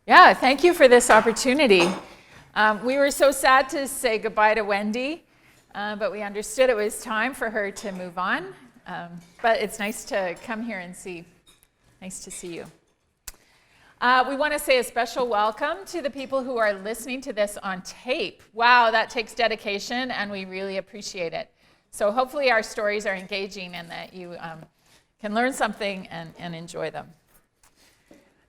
Yeah, thank you for this opportunity. We were so sad to say goodbye to Wendy, but we understood it was time for her to move on. But it's nice to come here and see. Nice to see you. We want to say a special welcome to the people who are listening to this on tape. Wow, that takes dedication, and we really appreciate it. So hopefully our stories are engaging and that you can learn something and enjoy them.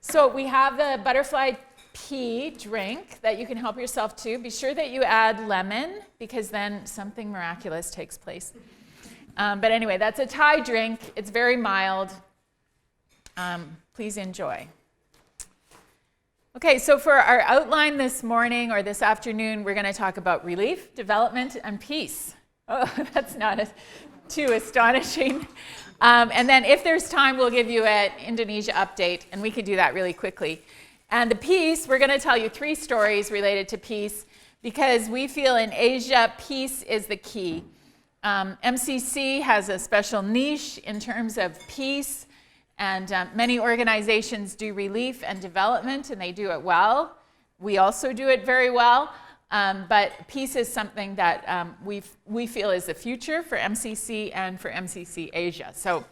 So we have the butterfly pea drink that you can help yourself to. Be sure that you add lemon because then something miraculous takes place. But anyway, that's a Thai drink. It's very mild. Please enjoy. Okay, so for our outline this morning or this afternoon, we're going to talk about relief, development, and peace. Oh, that's not too astonishing. And then if there's time, we'll give you an Indonesia update, and we can do that really quickly. And the peace, we're going to tell you 3 stories related to peace because we feel in Asia, peace is the key. MCC has a special niche in terms of peace, and many organizations do relief and development, and they do it well. We also do it very well. But peace is something that we feel is the future for MCC and for MCC Asia. So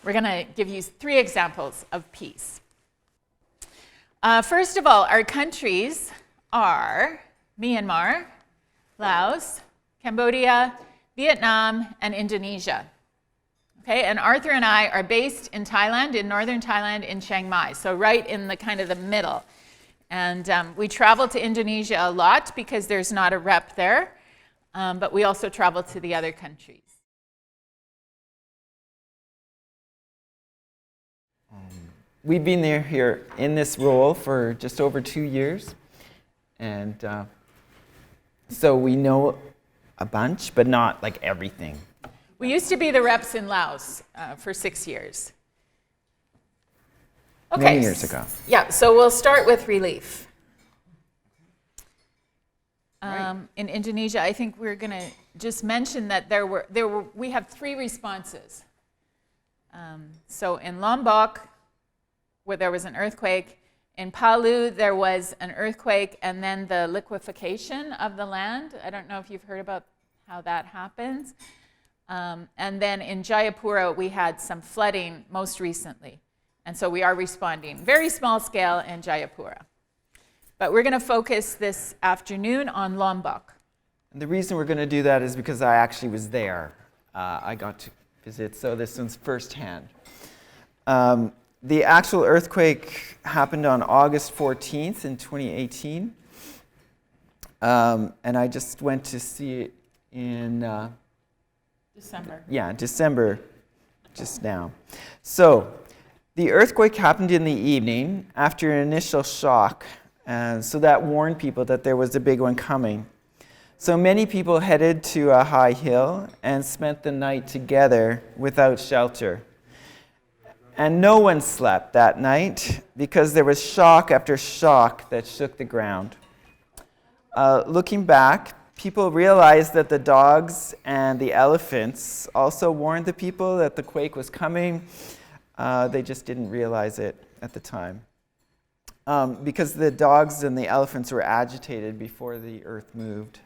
we're going to give you 3 examples of peace. First of all, our countries are Myanmar, Laos, Cambodia, Vietnam, and Indonesia. Okay, and Arthur and I are based in Thailand, in northern Thailand, in Chiang Mai, so right in the kind of the middle. And we travel to Indonesia a lot because there's not a rep there, but we also travel to the other countries. We've been here in this role for just over 2 years, and so we know a bunch, but not like everything. We used to be the reps in Laos for 6 years. Okay. Many years ago. Yeah, so we'll start with relief. Right. In Indonesia, I think we're going to just mention that we have 3 responses. So in Lombok, where there was an earthquake, in Palu there was an earthquake and then the liquefaction of the land. I don't know if you've heard about how that happens. And then in Jayapura we had some flooding most recently. And so we are responding. Very small scale in Jayapura. But we're going to focus this afternoon on Lombok. And the reason we're going to do that is because I actually was there. I got to visit, so this one's firsthand. The actual earthquake happened on August 14th in 2018. And I just went to see it in December. Yeah, December, just now. So the earthquake happened in the evening after an initial shock, so that warned people that there was a big one coming. So many people headed to a high hill and spent the night together without shelter. And no one slept that night because there was shock after shock that shook the ground. Looking back, people realized that the dogs and the elephants also warned the people that the quake was coming. They just didn't realize it at the time. Because the dogs and the elephants were agitated before the earth moved.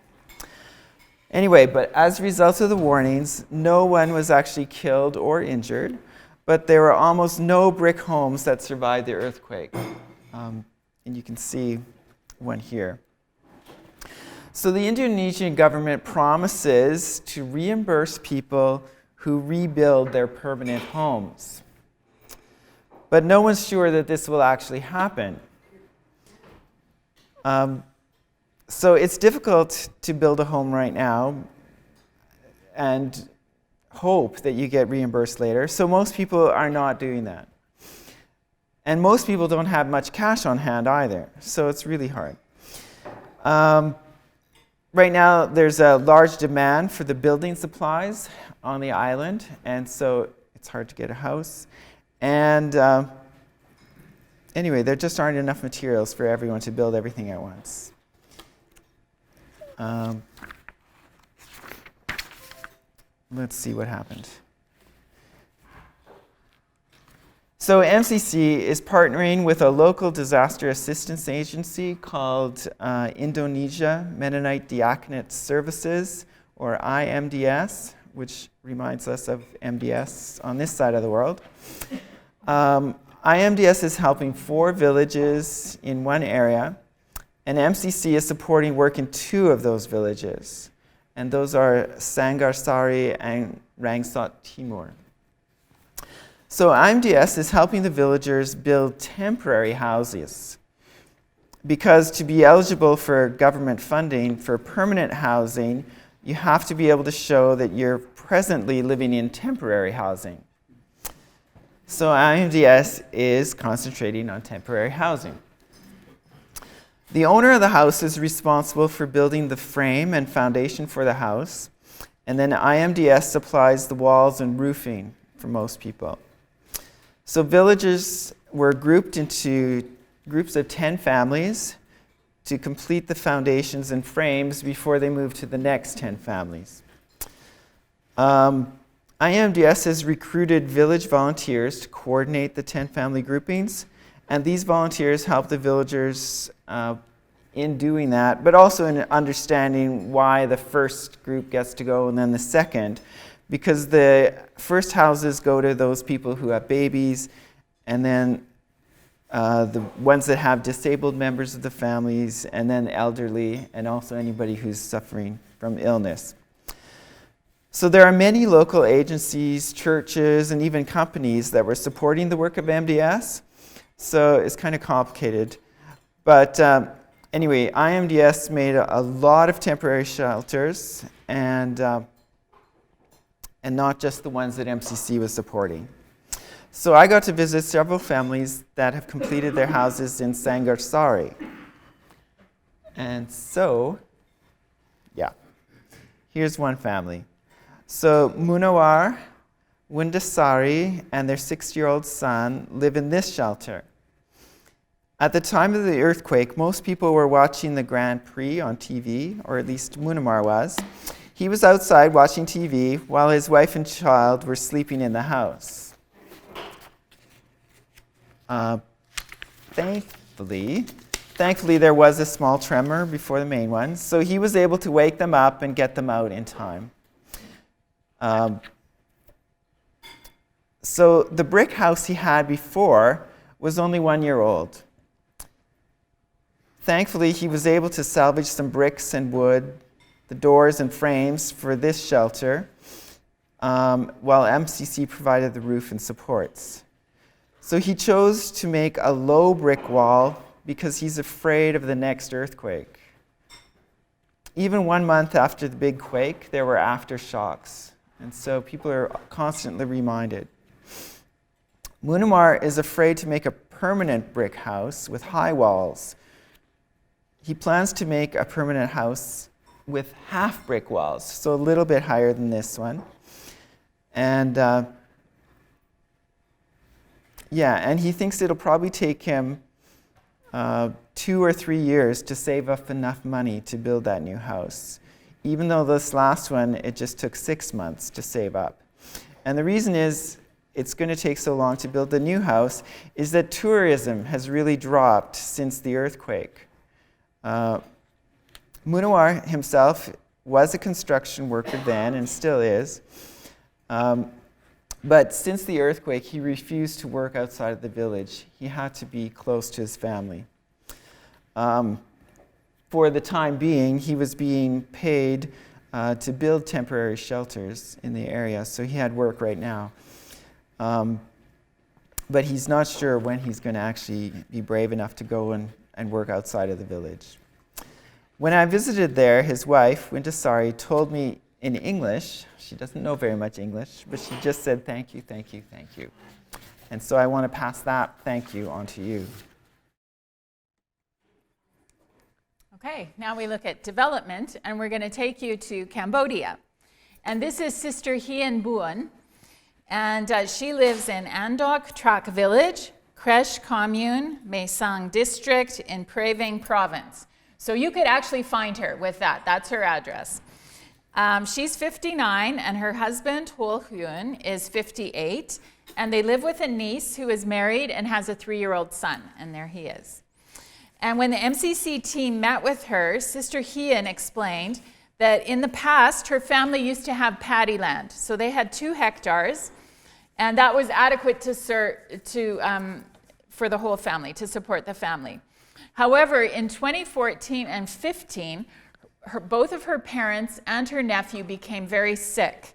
Anyway, but as a result of the warnings, no one was actually killed or injured, but there were almost no brick homes that survived the earthquake. And you can see one here. So the Indonesian government promises to reimburse people who rebuild their permanent homes. But no one's sure that this will actually happen. So it's difficult to build a home right now and hope that you get reimbursed later. So most people are not doing that. And most people don't have much cash on hand either. So it's really hard. Right now, there's a large demand for the building supplies on the island, and so it's hard to get a house. And anyway, there just aren't enough materials for everyone to build everything at once. Let's see what happened. So MCC is partnering with a local disaster assistance agency called Indonesia Mennonite Diaconate Services, or IMDS, which reminds us of MDS on this side of the world. IMDS is helping 4 villages in one area, and MCC is supporting work in 2 of those villages. And those are Sangarsari and Rangsot Timur. So IMDS is helping the villagers build temporary houses, because to be eligible for government funding for permanent housing, you have to be able to show that you're presently living in temporary housing. So IMDS is concentrating on temporary housing. The owner of the house is responsible for building the frame and foundation for the house, and then IMDS supplies the walls and roofing for most people. So villagers were grouped into groups of 10 families to complete the foundations and frames before they moved to the next 10 families. IMDS has recruited village volunteers to coordinate the 10 family groupings, and these volunteers help the villagers in doing that, but also in understanding why the first group gets to go and then the second, because the first houses go to those people who have babies, and then the ones that have disabled members of the families, and then elderly, and also anybody who's suffering from illness. So there are many local agencies, churches, and even companies that were supporting the work of MDS, so it's kind of complicated. But anyway, IMDS made a lot of temporary shelters, and not just the ones that MCC was supporting. So I got to visit several families that have completed their houses in Sangarsari. And so, yeah, here's one family. So Munawar, Windasari, and their 6-year-old son live in this shelter. At the time of the earthquake, most people were watching the Grand Prix on TV, or at least Munawar was. He was outside watching TV while his wife and child were sleeping in the house. Thankfully, there was a small tremor before the main one, so he was able to wake them up and get them out in time. So the brick house he had before was only 1 year old. Thankfully, he was able to salvage some bricks and wood, the doors and frames for this shelter, while MCC provided the roof and supports. So he chose to make a low brick wall because he's afraid of the next earthquake. Even 1 month after the big quake, there were aftershocks, and so people are constantly reminded. Munawar is afraid to make a permanent brick house with high walls. He plans to make a permanent house with half brick walls, so a little bit higher than this one. And and he thinks it'll probably take him 2 or 3 years to save up enough money to build that new house. Even though this last one, it just took 6 months to save up. And the reason is it's going to take so long to build the new house is that tourism has really dropped since the earthquake. Munawar himself was a construction worker then and still is. But since the earthquake, he refused to work outside of the village. He had to be close to his family. For the time being, he was being paid to build temporary shelters in the area, so he had work right now. But he's not sure when he's going to actually be brave enough to go and work outside of the village. When I visited there, his wife, Windasari, told me in English, she doesn't know very much English, but she just said, "Thank you, thank you, thank you." And so I want to pass that thank you on to you. Okay, now we look at development, and we're going to take you to Cambodia. And this is Sister Hien Buon, and she lives in Andok Trak Village, Kresh Commune, Mae Sang District in Prey Veng Province. So you could actually find her with that. That's her address. She's 59, and her husband, Hol Hyun, is 58, and they live with a niece who is married and has a 3-year-old son, and there he is. And when the MCC team met with her, Sister Hyun explained that in the past, her family used to have paddy land. So they had 2 hectares, and that was adequate for the whole family, to support the family. However, in 2014 and 15, both of her parents and her nephew became very sick,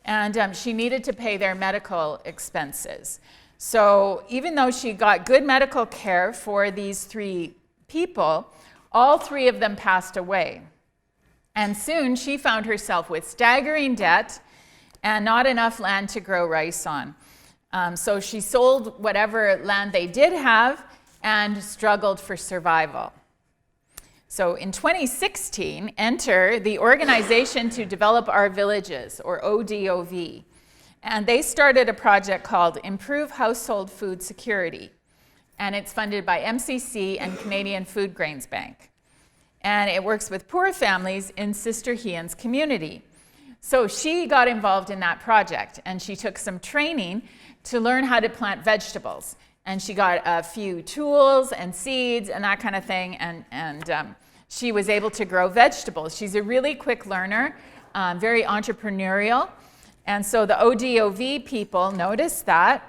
and she needed to pay their medical expenses. So even though she got good medical care for these 3 people, all 3 of them passed away. And soon she found herself with staggering debt and not enough land to grow rice on. So she sold whatever land they did have and struggled for survival. So in 2016, enter the Organization to Develop Our Villages, or ODOV. And they started a project called Improve Household Food Security. And it's funded by MCC and Canadian Food Grains Bank. And it works with poor families in Sister Hyun's community. So she got involved in that project, and she took some training to learn how to plant vegetables. And she got a few tools and seeds and that kind of thing, and she was able to grow vegetables. She's a really quick learner, very entrepreneurial. And so the ODOV people noticed that,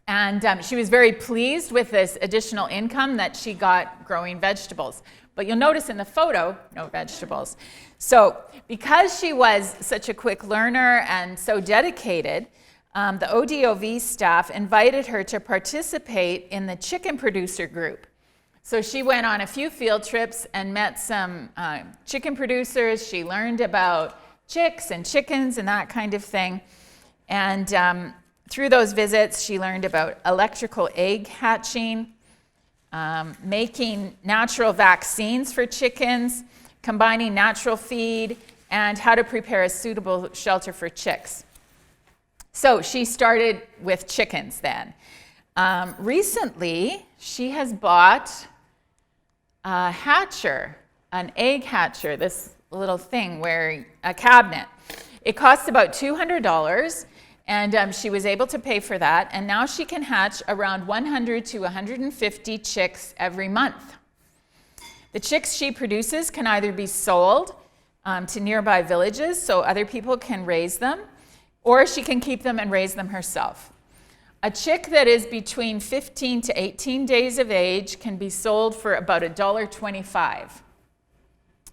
and she was very pleased with this additional income that she got growing vegetables. But you'll notice in the photo, no vegetables. So because she was such a quick learner and so dedicated, the ODOV staff invited her to participate in the chicken producer group. So she went on a few field trips and met some chicken producers. She learned about chicks and chickens and that kind of thing. And through those visits, she learned about electrical egg hatching, making natural vaccines for chickens, combining natural feed, and how to prepare a suitable shelter for chicks. So she started with chickens then. Recently, she has bought a hatcher, an egg hatcher, this little thing where a cabinet. It costs about $200, and she was able to pay for that, and now she can hatch around 100 to 150 chicks every month. The chicks she produces can either be sold to nearby villages so other people can raise them, or she can keep them and raise them herself. A chick that is between 15 to 18 days of age can be sold for about $1.25.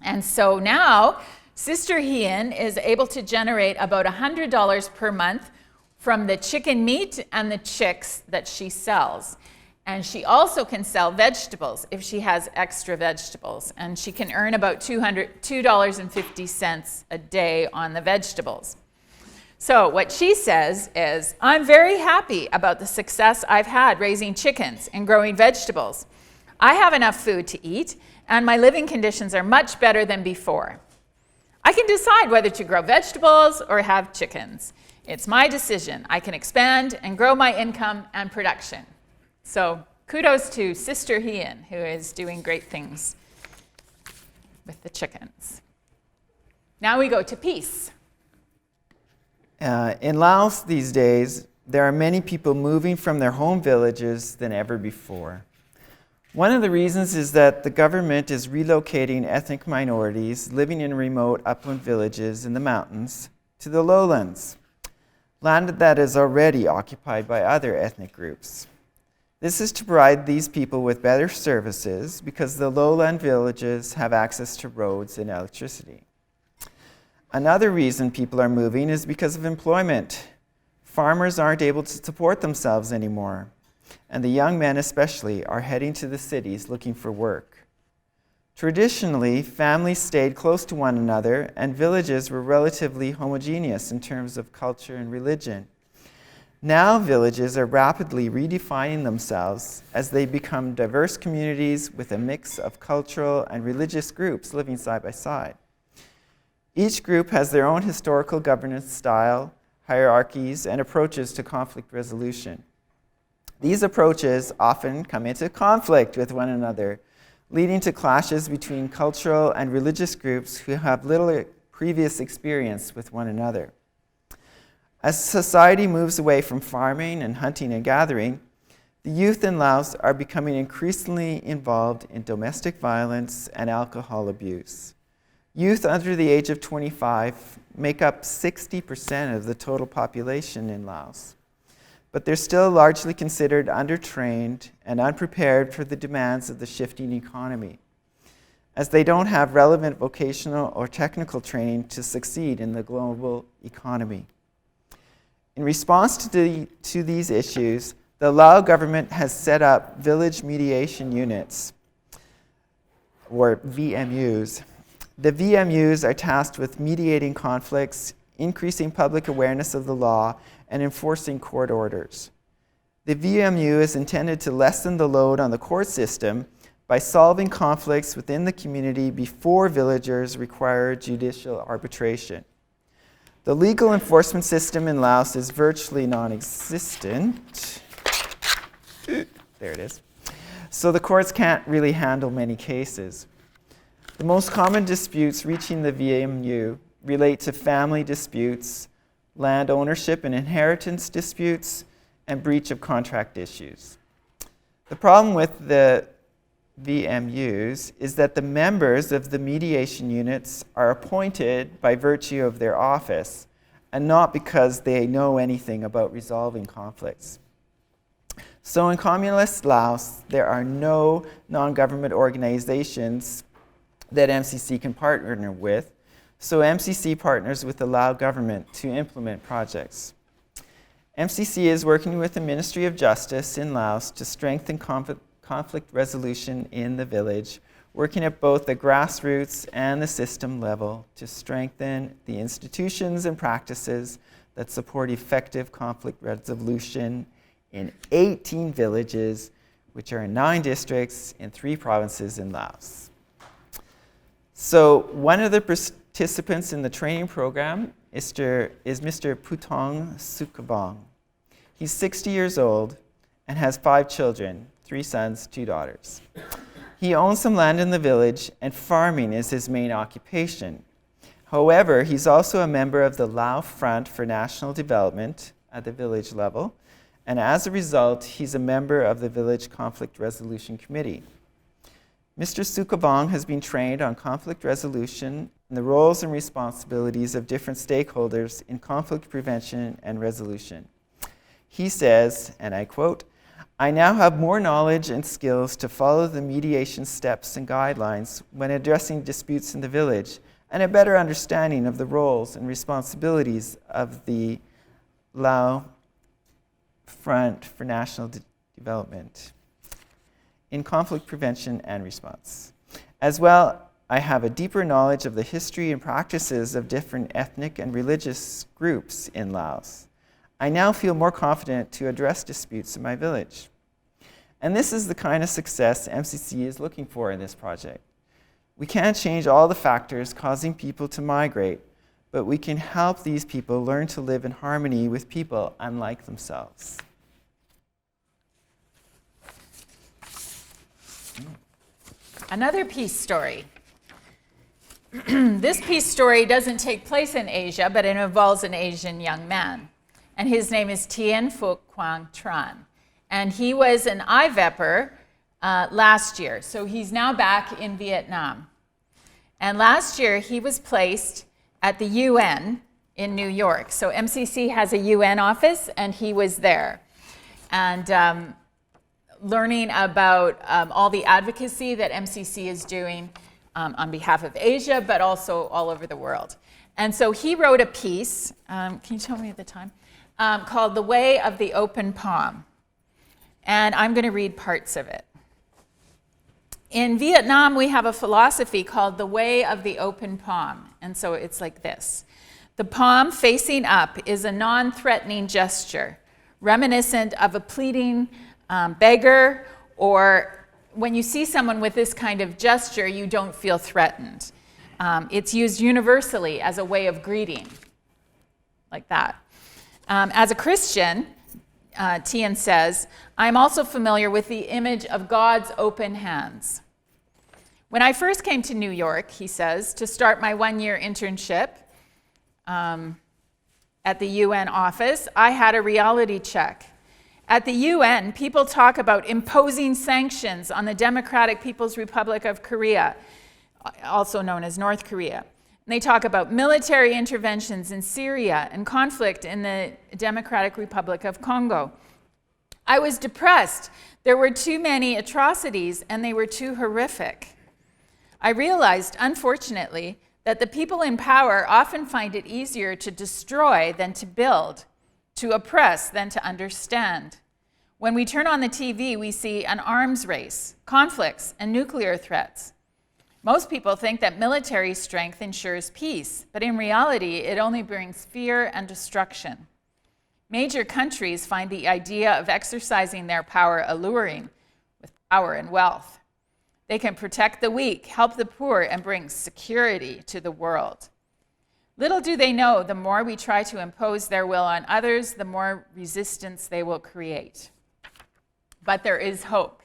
And so now, Sister Hyun is able to generate about $100 per month from the chicken meat and the chicks that she sells. And she also can sell vegetables if she has extra vegetables. And she can earn about $2.50 a day on the vegetables. So what she says is, I'm very happy about the success I've had raising chickens and growing vegetables. I have enough food to eat, and my living conditions are much better than before. I can decide whether to grow vegetables or have chickens. It's my decision. I can expand and grow my income and production. So kudos to Sister Hyun, who is doing great things with the chickens. Now we go to peace. In Laos these days, there are many people moving from their home villages than ever before. One of the reasons is that the government is relocating ethnic minorities living in remote upland villages in the mountains to the lowlands, land that is already occupied by other ethnic groups. This is to provide these people with better services because the lowland villages have access to roads and electricity. Another reason people are moving is because of employment. Farmers aren't able to support themselves anymore, and the young men especially are heading to the cities looking for work. Traditionally, families stayed close to one another, and villages were relatively homogeneous in terms of culture and religion. Now villages are rapidly redefining themselves as they become diverse communities with a mix of cultural and religious groups living side by side. Each group has their own historical governance style, hierarchies, and approaches to conflict resolution. These approaches often come into conflict with one another, leading to clashes between cultural and religious groups who have little previous experience with one another. As society moves away from farming and hunting and gathering, the youth in Laos are becoming increasingly involved in domestic violence and alcohol abuse. Youth under the age of 25 make up 60% of the total population in Laos, but they're still largely considered undertrained and unprepared for the demands of the shifting economy, as they don't have relevant vocational or technical training to succeed in the global economy. In response to these issues, the Lao government has set up village mediation units, or VMUs. The VMUs are tasked with mediating conflicts, increasing public awareness of the law, and enforcing court orders. The VMU is intended to lessen the load on the court system by solving conflicts within the community before villagers require judicial arbitration. The legal enforcement system in Laos is virtually non-existent. There it is. So the courts can't really handle many cases. The most common disputes reaching the VMU relate to family disputes, land ownership and inheritance disputes, and breach of contract issues. The problem with the VMUs is that the members of the mediation units are appointed by virtue of their office and not because they know anything about resolving conflicts. So in communist Laos, there are no non-government organizations that MCC can partner with, so MCC partners with the Lao government to implement projects. MCC is working with the Ministry of Justice in Laos to strengthen conflict resolution in the village, working at both the grassroots and the system level to strengthen the institutions and practices that support effective conflict resolution in 18 villages, which are in 9 districts in 3 provinces in Laos. So one of the participants in the training program is Mr. Putong Sukabong. He's 60 years old and has 5 children, 3 sons, 2 daughters. He owns some land in the village, and farming is his main occupation. However, he's also a member of the Lao Front for National Development at the village level, and as a result, he's a member of the Village Conflict Resolution Committee. Mr. Sukabong has been trained on conflict resolution and the roles and responsibilities of different stakeholders in conflict prevention and resolution. He says, and I quote, "I now have more knowledge and skills to follow the mediation steps and guidelines when addressing disputes in the village, and a better understanding of the roles and responsibilities of the Lao Front for National Development in conflict prevention and response. As well, I have a deeper knowledge of the history and practices of different ethnic and religious groups in Laos. I now feel more confident to address disputes in my village." And this is the kind of success MCC is looking for in this project. We can't change all the factors causing people to migrate, but we can help these people learn to live in harmony with people unlike themselves. Another peace story. This peace story doesn't take place in Asia, but it involves an Asian young man. And his name is Tien Phuc Quang Tran. And he was an IVEPer last year. So he's now back in Vietnam. And last year, he was placed at the UN in New York. So MCC has a UN office, and he was there. And learning about all the advocacy that MCC is doing on behalf of Asia, but also all over the world. And so he wrote a piece, can you tell me the time, called The Way of the Open Palm. And I'm going to read parts of it. In Vietnam, we have a philosophy called the way of the open palm. And so it's like this. The palm facing up is a non-threatening gesture, reminiscent of a pleading beggar, or when you see someone with this kind of gesture, you don't feel threatened. It's used universally as a way of greeting, like that. As a Christian, Tien says, I'm also familiar with the image of God's open hands. When I first came to New York, he says, to start my one-year internship at the UN office, I had a reality check. At the UN, people talk about imposing sanctions on the Democratic People's Republic of Korea, also known as North Korea. And they talk about military interventions in Syria and conflict in the Democratic Republic of Congo. I was depressed. There were too many atrocities, and they were too horrific. I realized, unfortunately, that the people in power often find it easier to destroy than to build, to oppress than to understand. When we turn on the TV, we see an arms race, conflicts, and nuclear threats. Most people think that military strength ensures peace, but in reality, it only brings fear and destruction. Major countries find the idea of exercising their power alluring, with power and wealth. They can protect the weak, help the poor, and bring security to the world. Little do they know, the more we try to impose their will on others, the more resistance they will create. But there is hope.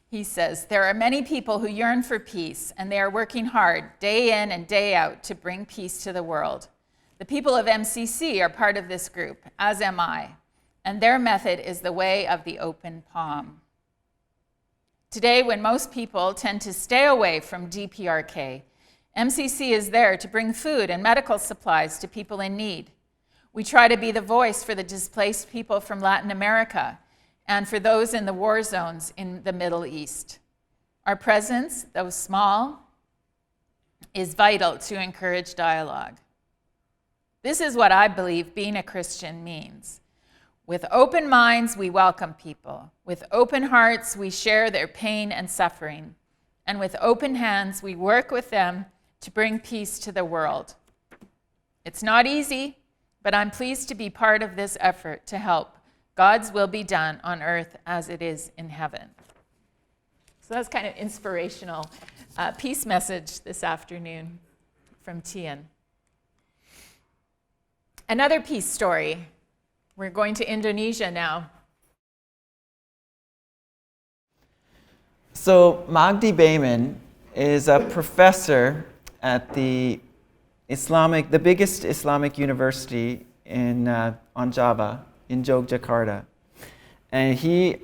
He says, there are many people who yearn for peace, and they are working hard, day in and day out, to bring peace to the world. The people of MCC are part of this group, as am I, and their method is the way of the open palm. Today, when most people tend to stay away from DPRK, MCC is there to bring food and medical supplies to people in need. We try to be the voice for the displaced people from Latin America and for those in the war zones in the Middle East. Our presence, though small, is vital to encourage dialogue. This is what I believe being a Christian means. With open minds, we welcome people. With open hearts, we share their pain and suffering. And with open hands, we work with them to bring peace to the world. It's not easy, but I'm pleased to be part of this effort to help God's will be done on earth as it is in heaven. So that's kind of inspirational peace message this afternoon from Tian. Another peace story. We're going to Indonesia now. So Magdi Bayman is a professor at the biggest Islamic university on Java, in Yogyakarta. And he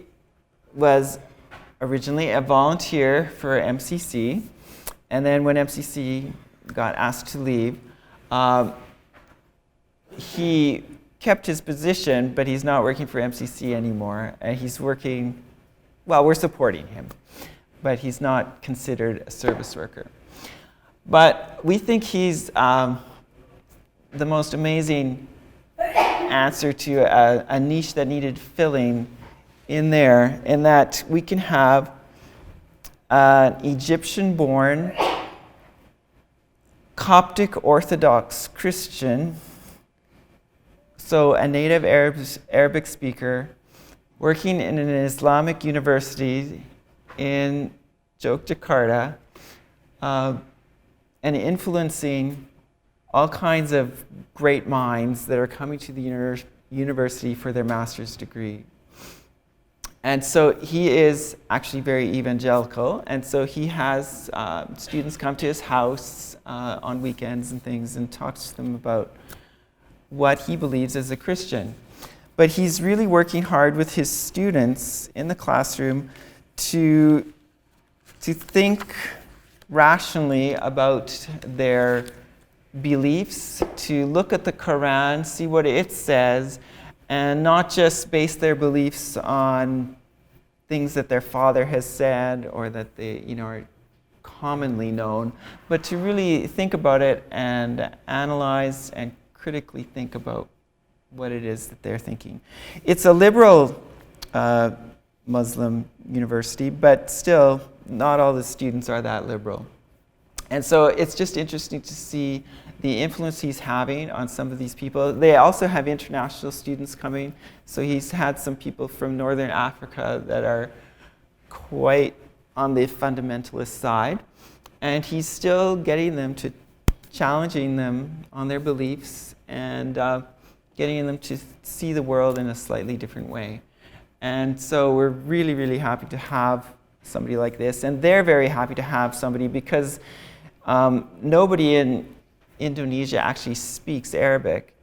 was originally a volunteer for MCC, and then when MCC got asked to leave, he kept his position, but he's not working for MCC anymore. And he's working, well, we're supporting him, but he's not considered a service worker. But we think he's the most amazing answer to a niche that needed filling in there, in that we can have an Egyptian-born Coptic Orthodox Christian, so a native Arabic speaker, working in an Islamic university in Yogyakarta, and influencing all kinds of great minds that are coming to the university for their master's degree. And so he is actually very evangelical, and so he has students come to his house on weekends and things and talks to them about what he believes as a Christian. But he's really working hard with his students in the classroom to think rationally about their beliefs, to look at the Quran, see what it says, and not just base their beliefs on things that their father has said or that they, are commonly known, but to really think about it and analyze and critically think about what it is that they're thinking. It's a liberal Muslim university, but still, not all the students are that liberal. And so it's just interesting to see the influence he's having on some of these people. They also have international students coming. So he's had some people from Northern Africa that are quite on the fundamentalist side. And he's still getting them to, challenging them on their beliefs and getting them to see the world in a slightly different way. And so we're really, really happy to have somebody like this. And they're very happy to have somebody because nobody in Indonesia actually speaks Arabic.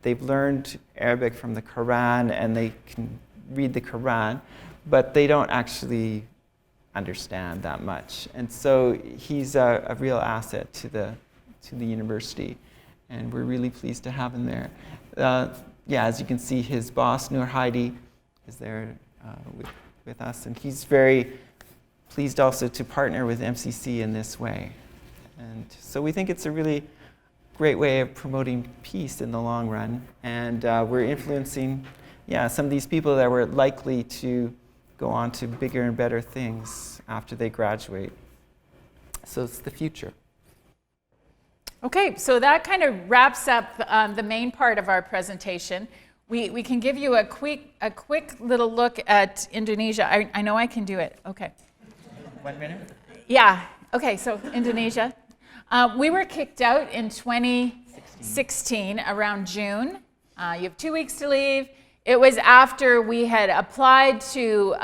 They've learned Arabic from the Quran and they can read the Quran, but they don't actually understand that much. And so he's a real asset to the university, and we're really pleased to have him there. As you can see, his boss, Nur Heidi, is there with us, and he's very pleased also to partner with MCC in this way. And so we think it's a really great way of promoting peace in the long run, and we're influencing some of these people that were likely to go on to bigger and better things after they graduate. So it's the future. Okay, so that kind of wraps up the main part of our presentation. We can give you a quick little look at Indonesia. I know I can do it. Okay. 1 minute? Yeah. Okay, so Indonesia. We were kicked out in 2016, around June. You have 2 weeks to leave. It was after we had applied to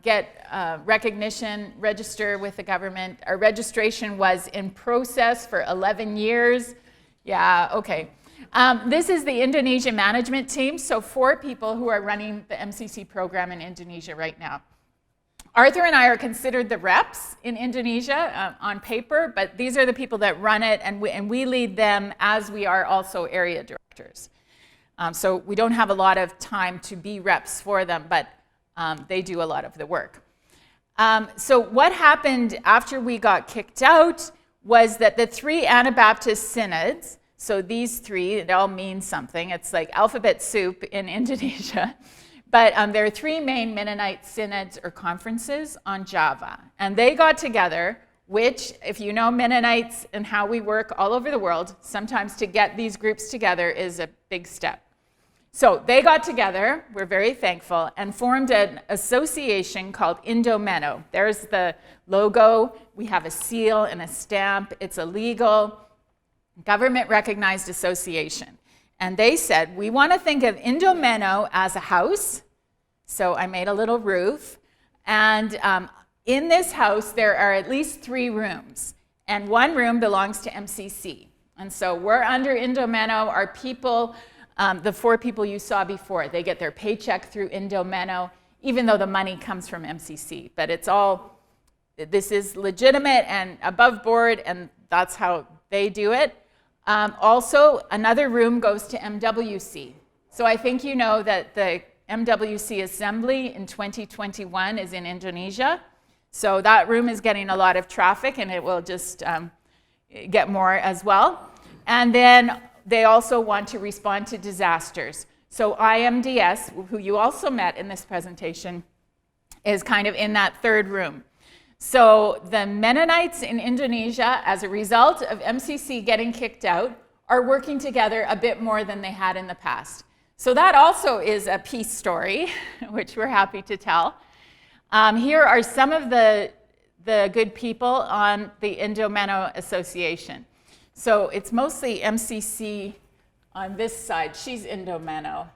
get recognition, register with the government. Our registration was in process for 11 years. Yeah, okay. This is the Indonesia management team, so 4 people who are running the MCC program in Indonesia right now. Arthur and I are considered the reps in Indonesia on paper, but these are the people that run it, and we lead them as we are also area directors. So we don't have a lot of time to be reps for them, but they do a lot of the work. So what happened after we got kicked out was that the 3 Anabaptist synods, so these 3, it all means something. It's like alphabet soup in Indonesia. But there are 3 main Mennonite synods or conferences on Java. And they got together, which, if you know Mennonites and how we work all over the world, sometimes to get these groups together is a big step. So they got together, we're very thankful, and formed an association called Indo-Menno. There's the logo. We have a seal and a stamp. It's a legal, government-recognized association. And they said, we want to think of Indo-Menno as a house. So I made a little roof. And in this house, there are at least 3 rooms. And 1 room belongs to MCC. And so we're under Indo-Menno. Our people, the 4 people you saw before, they get their paycheck through Indo-Menno, even though the money comes from MCC. But it's all, this is legitimate and above board, and that's how they do it. Also, another room goes to MWC. So I think you know that the MWC Assembly in 2021 is in Indonesia. So that room is getting a lot of traffic, and it will just get more as well. And then they also want to respond to disasters. So IMDS, who you also met in this presentation, is kind of in that 3rd room. So the Mennonites in Indonesia, as a result of MCC getting kicked out, are working together a bit more than they had in the past. So that also is a peace story, which we're happy to tell. Here are some of the good people on the Indo-Menno Association. So it's mostly MCC on this side. She's Indo-Menno.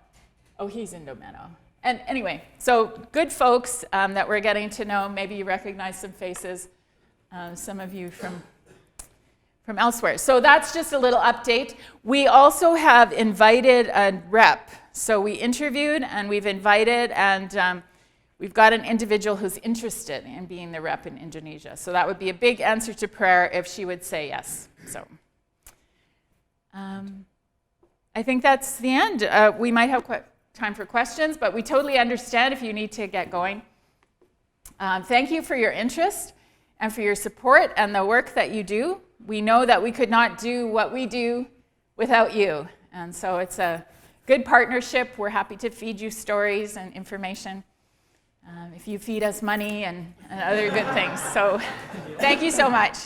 Oh, he's Indo-Menno. And anyway, so good folks that we're getting to know. Maybe you recognize some faces, some of you from elsewhere. So that's just a little update. We also have invited a rep. So we interviewed and we've invited, and we've got an individual who's interested in being the rep in Indonesia. So that would be a big answer to prayer if she would say yes. So I think that's the end. We might have time for questions, but we totally understand if you need to get going. Thank you for your interest and for your support and the work that you do. We know that we could not do what we do without you. And so it's a good partnership. We're happy to feed you stories and information if you feed us money and other good things. So thank you so much.